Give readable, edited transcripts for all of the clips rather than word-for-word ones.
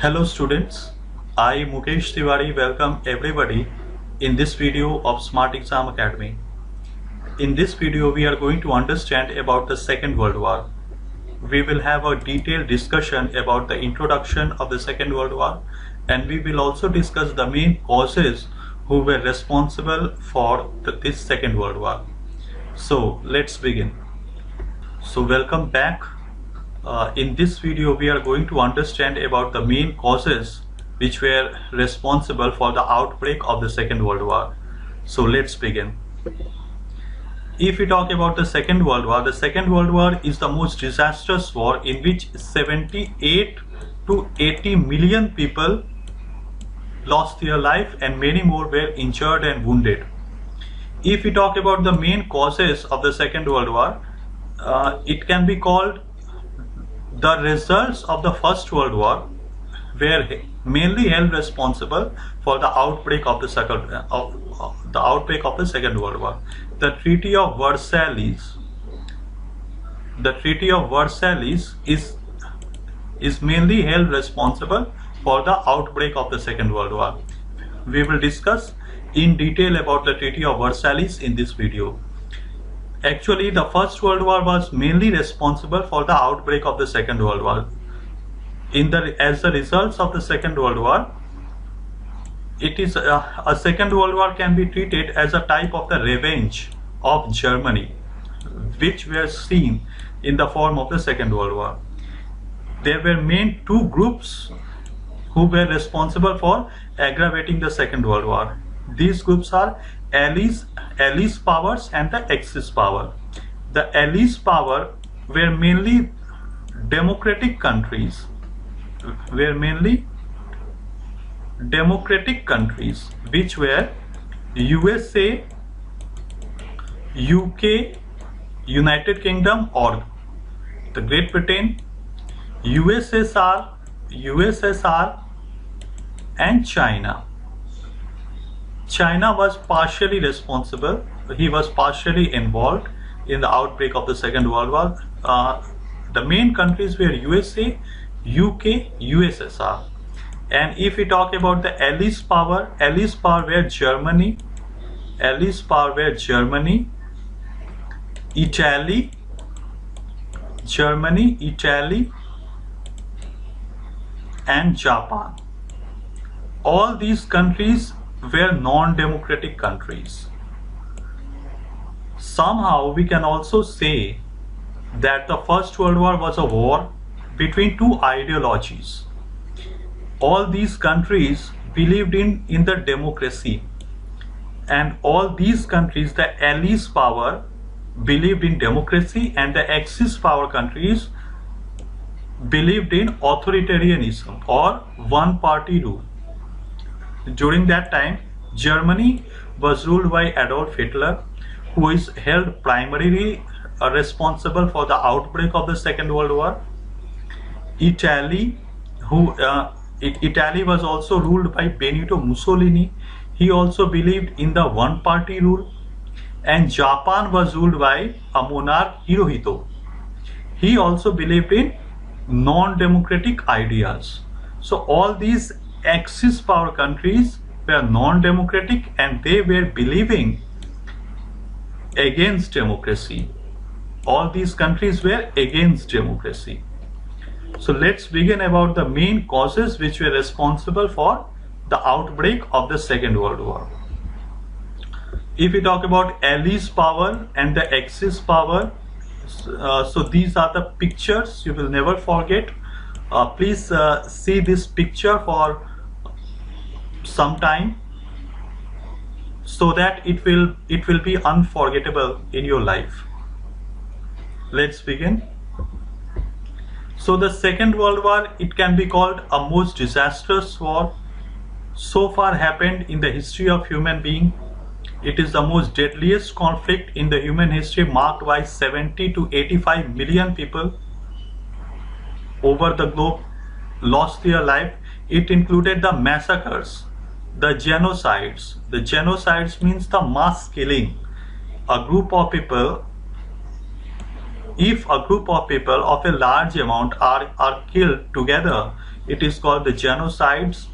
Hello students, I Mukesh Tiwari welcome everybody in this video of Smart Exam Academy. In this video we are going to understand about the Second World War. We will have a detailed discussion about the introduction of the Second World War, and we will also discuss the main causes who were responsible for this Second World War. So let's begin. So welcome back. In this video we are going to understand about the main causes which were responsible for the outbreak of the Second World War. So let's begin. If we talk about the Second World War, the Second World War is the most disastrous war in which 78 to 80 million people lost their life and many more were injured and wounded. If we talk about the main causes of the Second World War, it can be called the results of the First World War were mainly held responsible for the outbreak of the Second World War. The Treaty of Versailles. The Treaty of Versailles is mainly held responsible for the outbreak of the Second World War. We will discuss in detail about the Treaty of Versailles in this video. Actually, the First World War was mainly responsible for the outbreak of the Second World War. As the results of the Second World War, it is a Second World War can be treated as a type of the revenge of Germany, which were seen in the form of the Second World War. There were main two groups who were responsible for aggravating the Second World War. These groups are Allies powers and the Axis power. The Allies power were mainly democratic countries, which were USA, UK, United Kingdom or the Great Britain, USSR and China. China was partially responsible. He was partially involved in the outbreak of the Second World War. The main countries were USA, UK, USSR. And if we talk about the Allies power were Germany, Italy, and Japan. All these countries were non-democratic countries. Somehow we can also say that the First World War was a war between two ideologies. All these countries believed in the democracy, and all these countries, the Allies power believed in democracy and the Axis power countries believed in authoritarianism or one-party rule. During that time, Germany was ruled by Adolf Hitler, who is held primarily responsible for the outbreak of the Second World War. Italy was also ruled by Benito Mussolini. He also believed in the one-party rule. And Japan was ruled by a monarch, Hirohito. He also believed in non-democratic ideas. So all these Axis power countries were non-democratic and they were believing against democracy. All these countries were against democracy. So let's begin about the main causes which were responsible for the outbreak of the Second World War. If we talk about Allies power and the Axis power, so these are the pictures you will never forget. Please see this picture for some time so that it will be unforgettable in your life. Let's begin. So the Second World War, it can be called a most disastrous war so far happened in the history of human being. It is the most deadliest conflict in the human history, marked by 70 to 85 million people over the globe lost their life. It included the massacres, the genocides. The genocides means the mass killing. A group of people If a group of people of a large amount are killed together, It is called the genocides.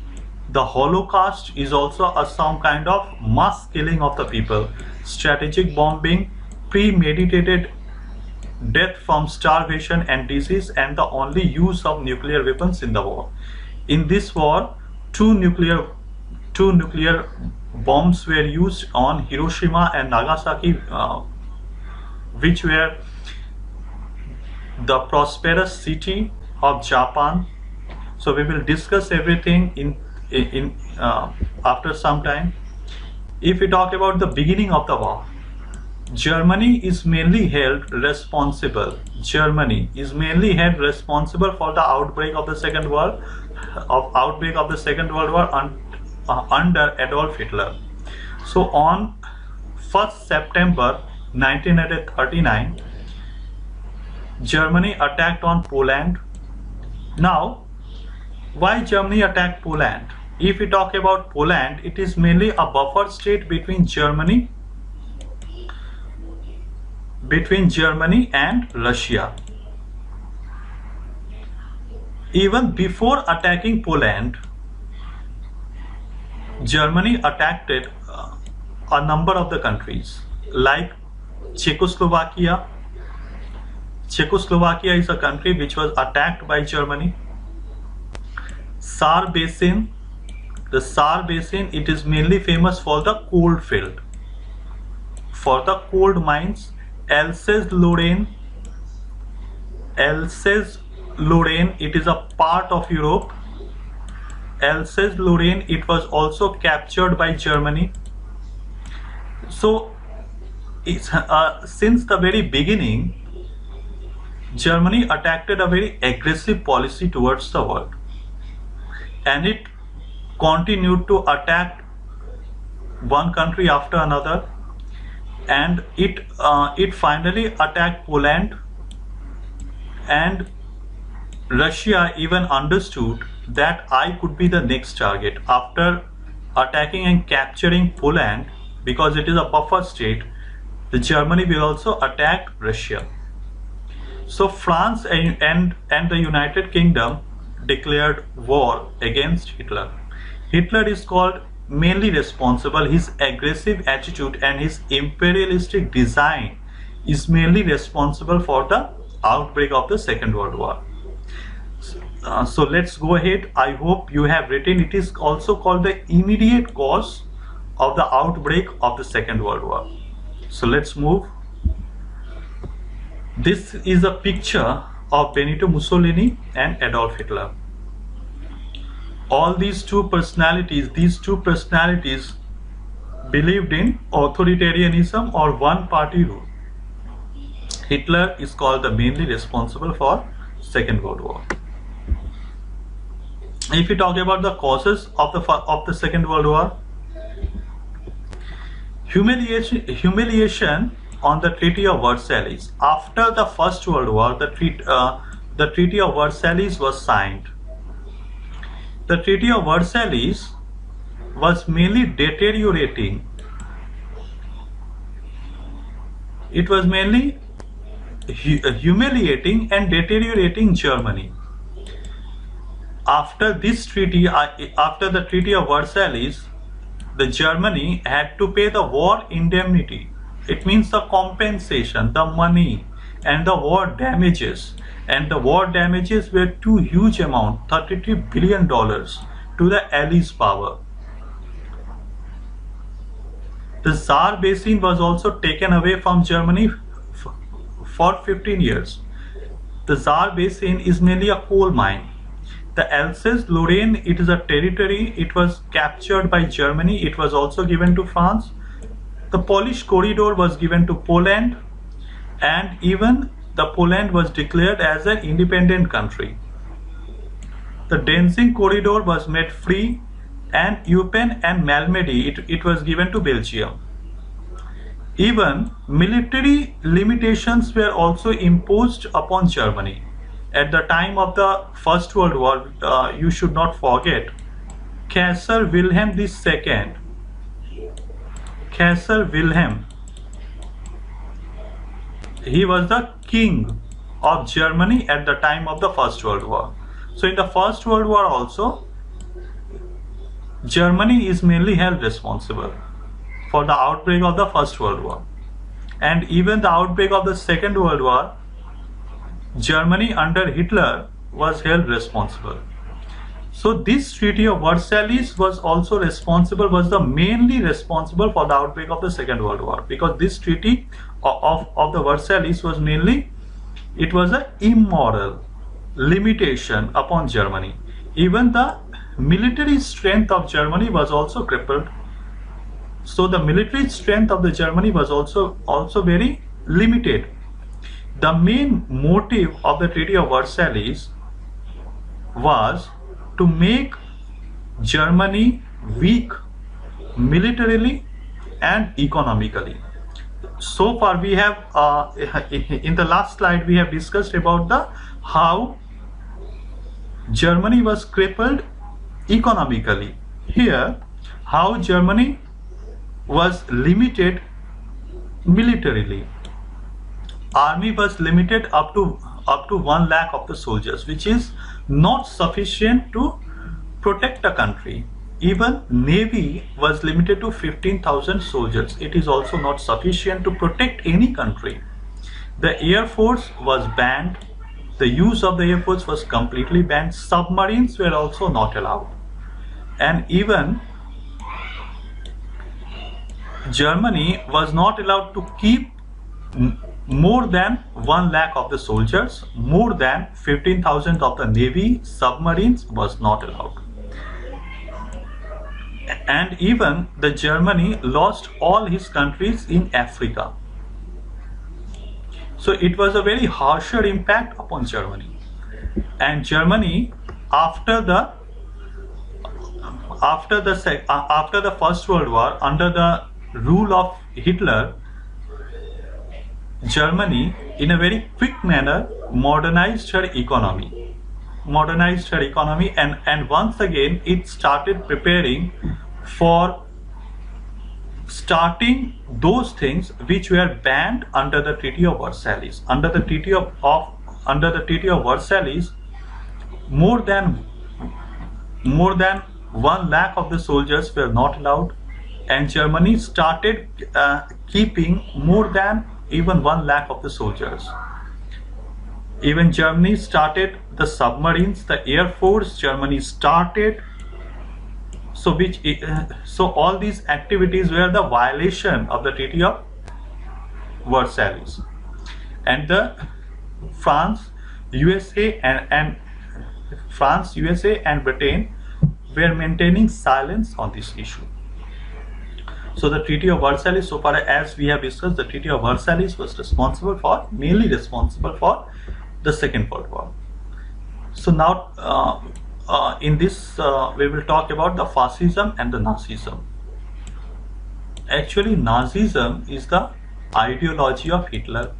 The Holocaust is also some kind of mass killing of the people, strategic bombing, premeditated death from starvation and disease, and the only use of nuclear weapons in the war. In this war, two nuclear bombs were used on Hiroshima and Nagasaki, which were the prosperous city of Japan. So we will discuss everything in after some time. If we talk about the beginning of the war, Germany is mainly held responsible. Germany is mainly held responsible for the outbreak of the Second World War under Adolf Hitler. So on 1st September 1939, Germany attacked on Poland. Now, why Germany attacked Poland? If we talk about Poland, it is mainly a buffer state between Germany and Russia. Even before attacking Poland, Germany attacked a number of the countries like Czechoslovakia. Czechoslovakia is a country which was attacked by Germany. Saar Basin. The Saar Basin, it is mainly famous for the coal field, for the coal mines. Alsace-Lorraine, it is a part of Europe. Alsace-Lorraine, it was also captured by Germany. So it's, since the very beginning, Germany attacked a very aggressive policy towards the world, and it continued to attack one country after another, and it finally attacked Poland, and Russia even understood that I could be the next target. After attacking and capturing Poland, because it is a buffer state, the Germany will also attack Russia. So France and the United Kingdom declared war against Hitler. Hitler is called mainly responsible. His aggressive attitude and his imperialistic design is mainly responsible for the outbreak of the Second World War. So let's go ahead. I hope you have written. It is also called the immediate cause of the outbreak of the Second World War. So let's move. This is a picture of Benito Mussolini and Adolf Hitler. All these two personalities believed in authoritarianism or one-party rule. Hitler is called the mainly responsible for Second World War. If we talk about the causes of the Second World War, humiliation on the Treaty of Versailles. After the First World War, the Treaty of Versailles was signed. The Treaty of Versailles was mainly deteriorating. It was mainly humiliating and deteriorating Germany. After this treaty, after the Treaty of Versailles, the Germany had to pay the war indemnity. It means the compensation, the money, and the war damages. And the war damages were too huge amount, $33 billion to the Allies' power. The Saar Basin was also taken away from Germany for 15 years. The Saar Basin is mainly a coal mine. The Alsace-Lorraine, it is a territory. It was captured by Germany. It was also given to France. The Polish corridor was given to Poland, and even the Poland was declared as an independent country. The Danzig corridor was made free, and Eupen and Malmedy, it was given to Belgium. Even military limitations were also imposed upon Germany. At the time of the First World War, you should not forget, Kaiser Wilhelm II. Kaiser Wilhelm, he was the king of Germany at the time of the First World War. So in the First World War also, Germany is mainly held responsible for the outbreak of the First World War. And even the outbreak of the Second World War, Germany under Hitler was held responsible. So this Treaty of Versailles was also responsible, was the mainly responsible for the outbreak of the Second World War, because this Treaty of the Versailles was mainly, it was an immoral limitation upon Germany. Even the military strength of Germany was also crippled. So the military strength of the Germany was also very limited. The main motive of the Treaty of Versailles was to make Germany weak militarily and economically. So far we have in the last slide we have discussed about the how Germany was crippled economically. Here, how Germany was limited militarily. Army was limited up to 1 lakh of the soldiers, which is not sufficient to protect a country. Even Navy was limited to 15,000 soldiers. It is also not sufficient to protect any country. The Air Force was banned. The use of the Air Force was completely banned. Submarines were also not allowed. And even Germany was not allowed to keep more than 1 lakh of the soldiers. More than 15,000 of the Navy submarines was not allowed. And even the Germany lost all his countries in Africa. So it was a very harsher impact upon Germany. And Germany, after the First World War, under the rule of Hitler, Germany in a very quick manner modernized her economy. And once again it started preparing for starting those things which were banned under the Treaty of Versailles. Under the Treaty of Versailles, more than 1 lakh of the soldiers were not allowed, and Germany started keeping more than even 1 lakh of the soldiers. Even Germany started the submarines, the Air Force Germany started. So all these activities were the violation of the Treaty of Versailles. And the France, USA and Britain were maintaining silence on this issue. So the Treaty of Versailles, so far as we have discussed, the Treaty of Versailles was mainly responsible for the Second World War. So now in this we will talk about the fascism and the Nazism. Actually, Nazism is the ideology of Hitler.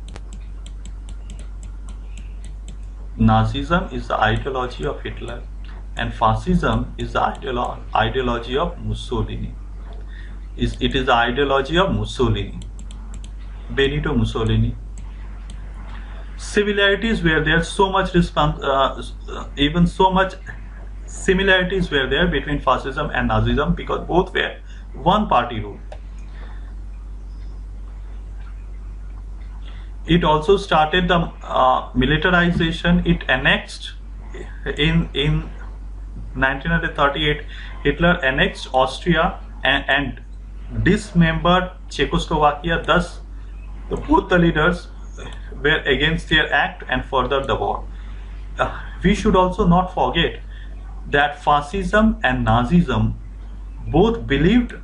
Nazism is the ideology of Hitler, and fascism is the ideology of Mussolini. It is the ideology of Mussolini, Benito Mussolini. Similarities were there, so much similarities were there between fascism and Nazism, because both were one party rule. It also started the militarization. It annexed in 1938. Hitler annexed Austria and dismembered Czechoslovakia. Thus, both the leaders were against their act and furthered the war. We should also not forget that fascism and Nazism both believed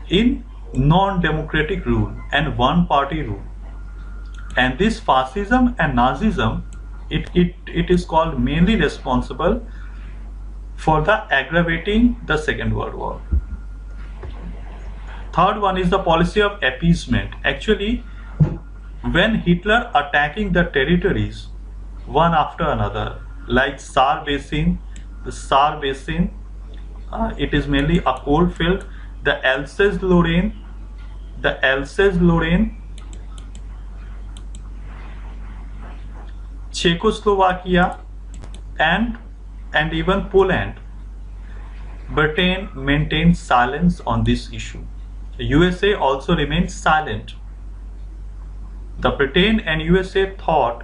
in non-democratic rule and one-party rule. And this fascism and Nazism, it is called mainly responsible for the aggravating the Second World War. Third one is the policy of appeasement. Actually, when Hitler attacking the territories one after another, like Saar Basin, the Saar Basin, it is mainly a coal field, the Alsace-Lorraine, Czechoslovakia, and and even Poland, Britain maintained silence on this issue. USA also remained silent. The Britain and USA thought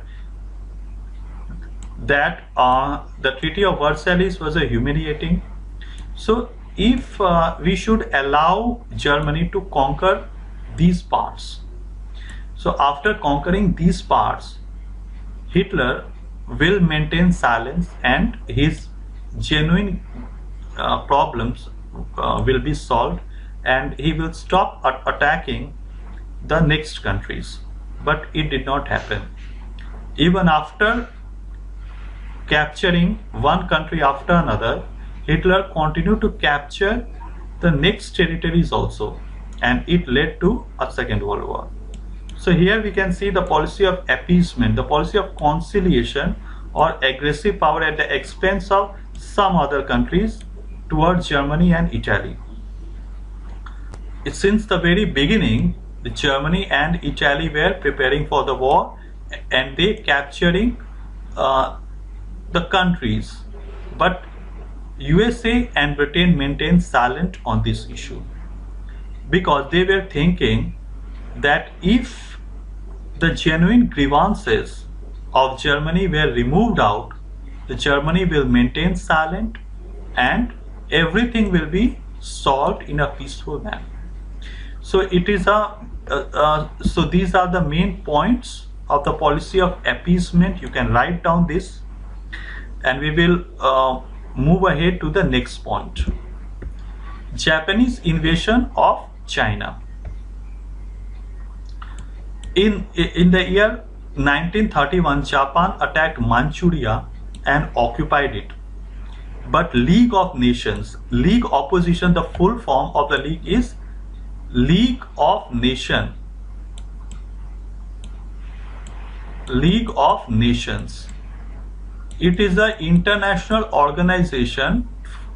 that the Treaty of Versailles was a humiliating. So if we should allow Germany to conquer these parts, so after conquering these parts, Hitler will maintain silence and his genuine problems will be solved, and he will stop attacking the next countries. But it did not happen. Even after capturing one country after another, Hitler continued to capture the next territories also, and it led to a Second World War. So here we can see the policy of appeasement, the policy of conciliation or aggressive power at the expense of some other countries towards Germany and Italy. Since the very beginning, Germany and Italy were preparing for the war, and they capturing the countries, but USA and Britain maintained silent on this issue because they were thinking that if the genuine grievances of Germany were removed out, the Germany will maintain silent and everything will be solved in a peaceful manner. So it is so these are the main points of the policy of appeasement. You can write down this, and we will move ahead to the next point. Japanese invasion of China. In the year 1931, Japan attacked Manchuria and occupied it. But League of Nations, League opposition, the full form of the League is League of Nations. League of Nations. It is an international organization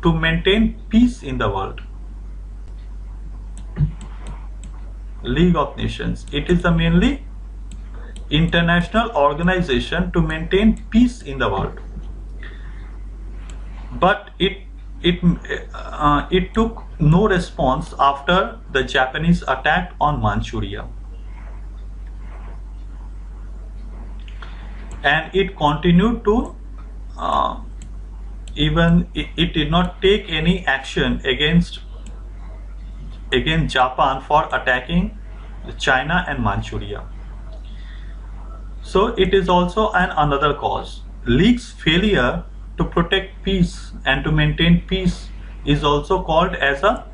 to maintain peace in the world. League of Nations. It is a mainly international organization to maintain peace in the world. But it took no response after the Japanese attack on Manchuria, and it continued to even it did not take any action against Japan for attacking China and Manchuria. So it is also another cause. League's failure to protect peace and to maintain peace is also called as a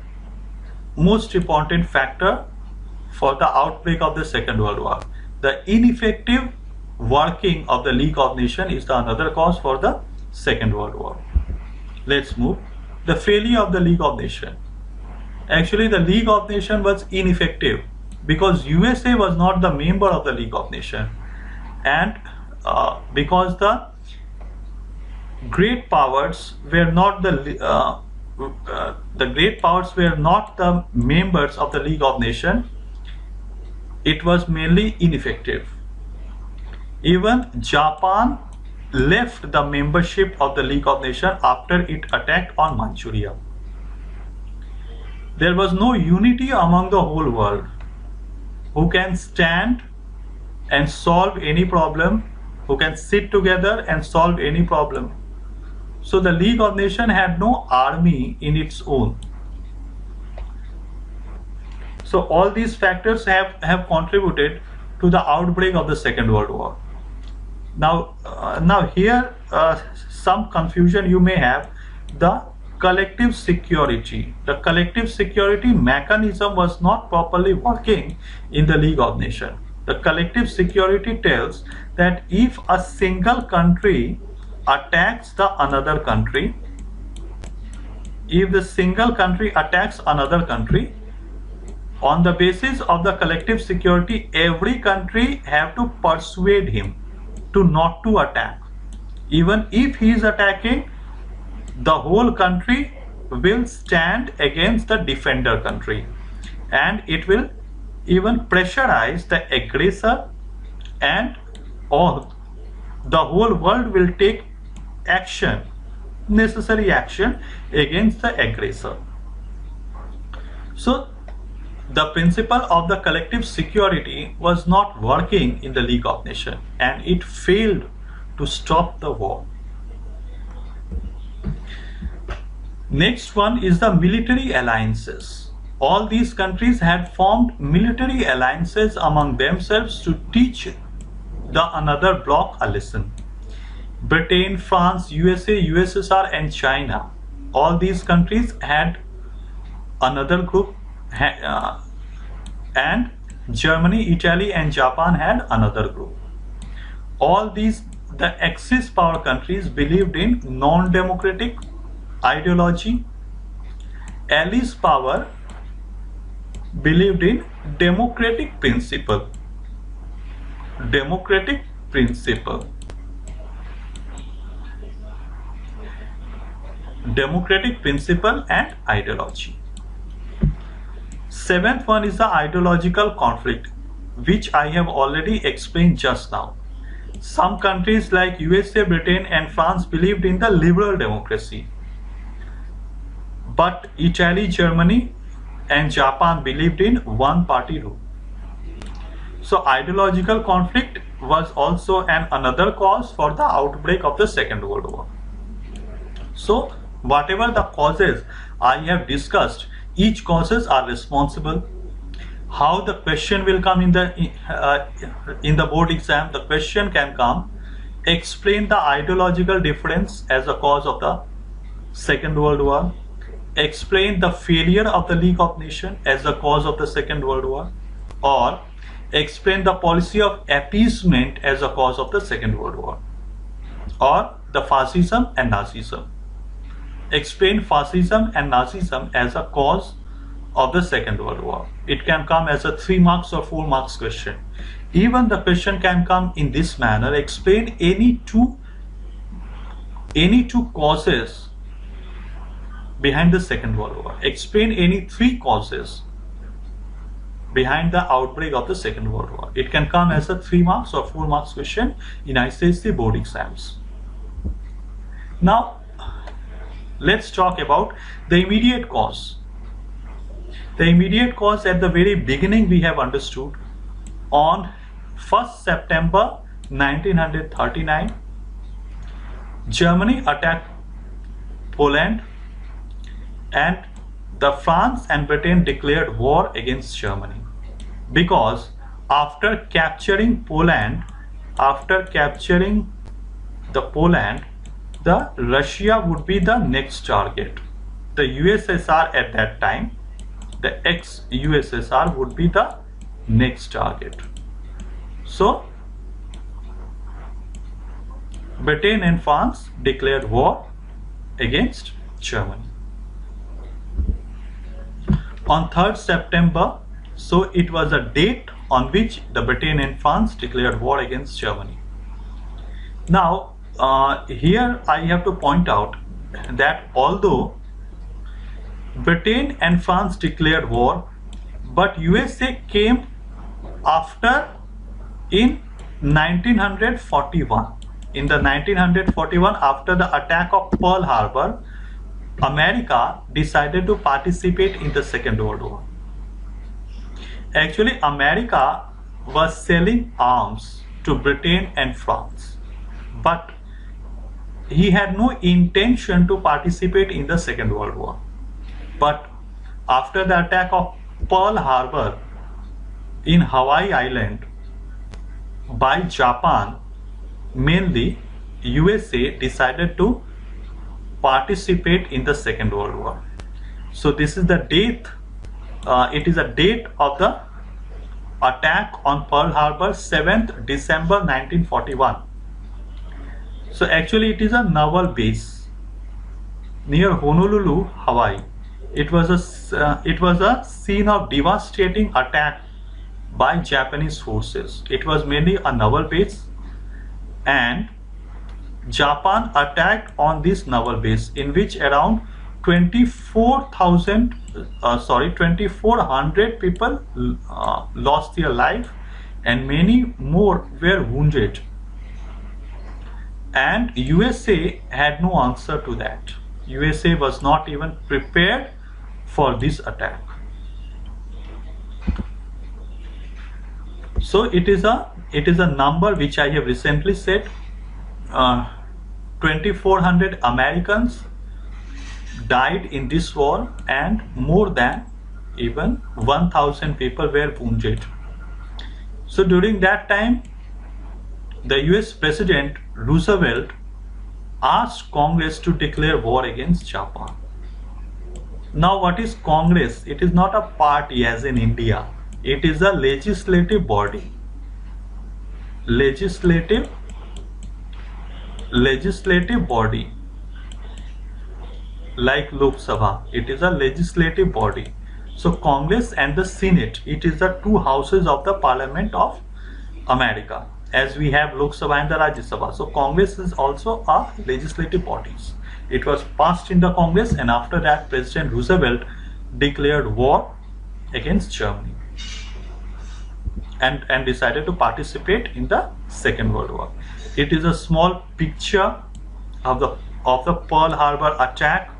most important factor for the outbreak of the Second World War. The ineffective working of the League of Nations is the another cause for the Second World War. Let's move. The failure of the League of Nations. Actually, the League of Nations was ineffective because USA was not the member of the League of Nations, and because the great powers were not the great powers were not the members of the League of Nations, it was mainly ineffective. Even Japan left the membership of the League of Nations after it attacked on Manchuria. There was no unity among the whole world who can stand and solve any problem, who can sit together and solve any problem. So the League of Nations had no army in its own. So all these factors have contributed to the outbreak of the Second World War. Now here some confusion you may have. The collective security. The collective security mechanism was not properly working in the League of Nations. The collective security tells that if a single country attacks another country, if the single country attacks another country, on the basis of the collective security, every country have to persuade him to not to attack. Even if he is attacking, the whole country will stand against the defender country, and it will even pressurize the aggressor, and the whole world will take action necessary action against the aggressor. So the principle of the collective security was not working in the League of Nations, and it failed to stop the war. Next one is the military alliances. All these countries had formed military alliances among themselves to teach the another bloc a lesson. Britain, France, USA, USSR and China, all these countries had another group, and Germany, Italy and Japan had another group. All these, the Axis power countries, believed in non-democratic ideology. Allies power believed in democratic principle. Democratic principle. Democratic principle and ideology. Seventh one is the ideological conflict, which I have already explained just now. Some countries like USA, Britain and France believed in the liberal democracy, but Italy, Germany and Japan believed in one-party rule. So ideological conflict was also another cause for the outbreak of the Second World War. So whatever the causes I have discussed, each causes are responsible. How the question will come in the board exam, the question can come, explain the ideological difference as a cause of the Second World War, explain the failure of the League of Nations as the cause of the Second World War, or explain the policy of appeasement as a cause of the Second World War, or the fascism and Nazism. Explain fascism and Nazism as a cause of the Second World War. It can come as a 3 marks or 4 marks question. Even the question can come in this manner: explain any two causes behind the Second World War. Explain any 3 causes behind the outbreak of the Second World War. It can come as a 3 marks or 4 marks question in ICSE board exams. Now let's talk about the immediate cause. The immediate cause at the very beginning we have understood. On 1st September 1939, Germany attacked Poland, and the France and Britain declared war against Germany, because after capturing Poland, the Russia would be the next target. The USSR at that time, the ex-USSR, would be the next target. So Britain and France declared war against Germany. On 3rd September, so it was a date on which the Britain and France declared war against Germany. Now here I have to point out that although Britain and France declared war, but USA came after in 1941. In the 1941, after the attack of Pearl Harbor, America decided to participate in the Second World War. Actually, America was selling arms to Britain and France, but he had no intention to participate in the Second World War. But after the attack of Pearl Harbor in Hawaii Island by Japan, mainly USA decided to participate in the Second World War. So this is the date, it is a date of the attack on Pearl Harbor, 7th December 1941. So actually it is a naval base near Honolulu, Hawaii. It was a scene of devastating attack by Japanese forces. It was mainly a naval base, and Japan attacked on this naval base, in which around 2,400 people lost their life and many more were wounded. and USA had no answer to that. USA was not even prepared for this attack. So it is a number which I have recently said. 2,400 Americans died in this war, and more than even 1,000 people were wounded. So during that time, the US President Roosevelt asked Congress to declare war against Japan. Now what is Congress? It is not a party as in India. It is a legislative body. Legislative body, like Lok Sabha. It is a legislative body. So Congress and the Senate, it is the two houses of the Parliament of America, as we have Lok Sabha and the Rajya Sabha. So Congress is also a legislative bodies. It was passed in the Congress, and after that President Roosevelt declared war against Germany and decided to participate in the Second World War. It is a small picture of the Pearl Harbor attack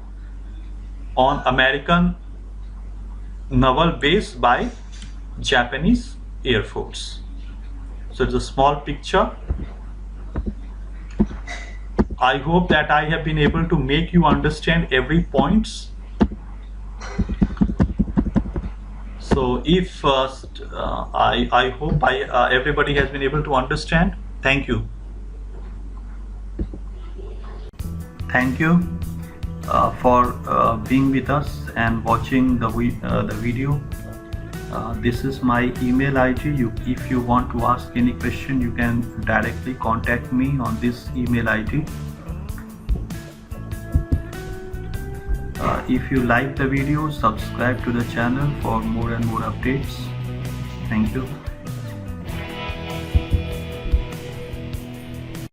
on American naval base by Japanese Air Force. So it's a small picture. I hope that I have been able to make you understand every points. So if I hope everybody has been able to understand. Thank you. Thank you for being with us and watching the video. This is my email ID. If you want to ask any question, you can directly contact me on this email ID. If you like the video, subscribe to the channel for more and more updates. Thank you.